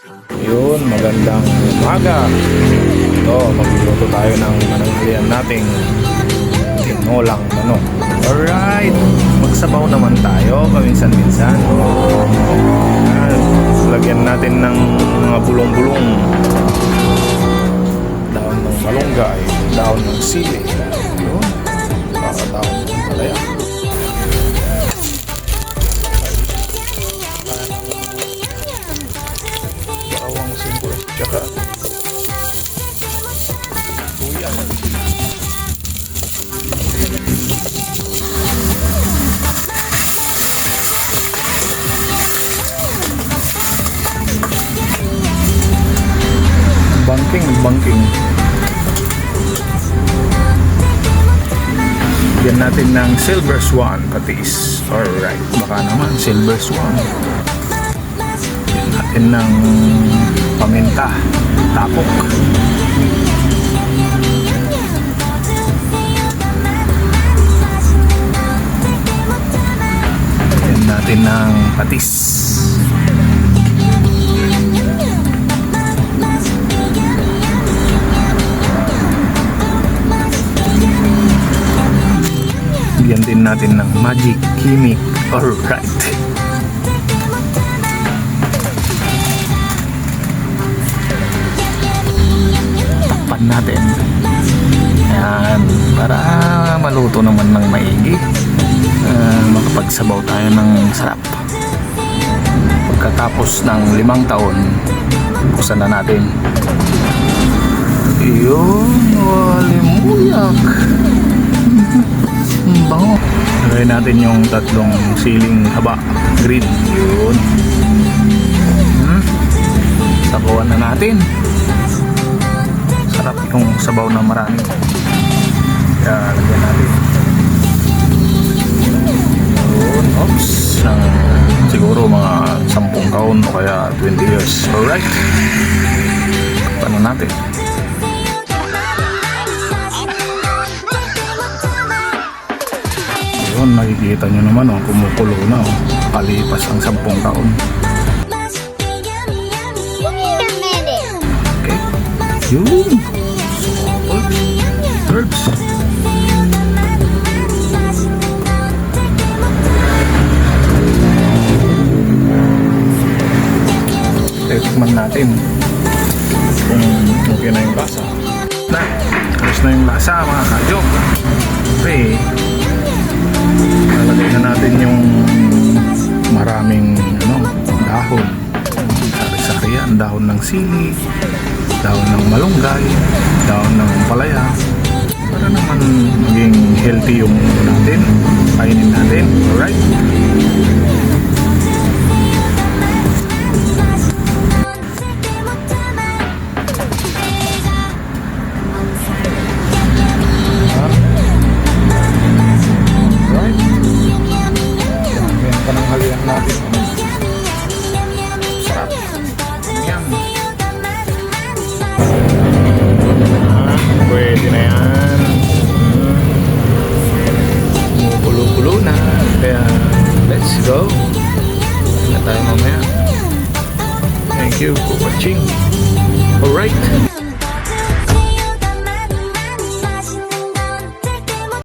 Yun, magandang umaga. Ito, magluluto tayo ng mananghalian nating tinolang manok. Alright, magsabaw naman tayo paminsan-minsan. Lagyan natin ng mga bulong-bulong, daon ng malunggay, daon ng sili. Yun, para daon ng palaya. Bawang singko, tsaka tuya. Bangking. Yan natin ng silver swan patis. Alright, baka naman silver swan. Yan natin ng paminta, tapok. Yan natin ng patis. Bigyan din natin ng magic kimik. Alright. Takpan natin. Ayan. Para maluto naman ng maigi. Makapagsabaw tayo ng sarap. Pagkatapos ng 5 taon, buksan na natin. Yun. Walimuyak. Bango. Lagay natin yung 3 siling haba green. Yun. Sabawan na natin. Sarap yung sabaw na marami. Kaya lagyan natin. Yun. Oops. Siguro mga 10 taon o kaya 20 years. Alright. Paano natin? Yun, nakikita nyo naman kumukulo na kalipas ang 10 taon. Okay, yun, herbs. Tikman natin kung okay na yung lasa. Ayos na yung lasa, mga kadyok. Okay, lalagay na natin yung maraming dahon, sari-sari yan, dahon ng sili, dahon ng malunggay, dahon ng palaya, para naman maging healthy yung natin, kainin natin. Alright, pananghalian natin. Sarap. Yan. Pwede na yan. Kumukulo-kulo na. Kaya let's go. Hindi na tayo mamaya. Thank you for watching.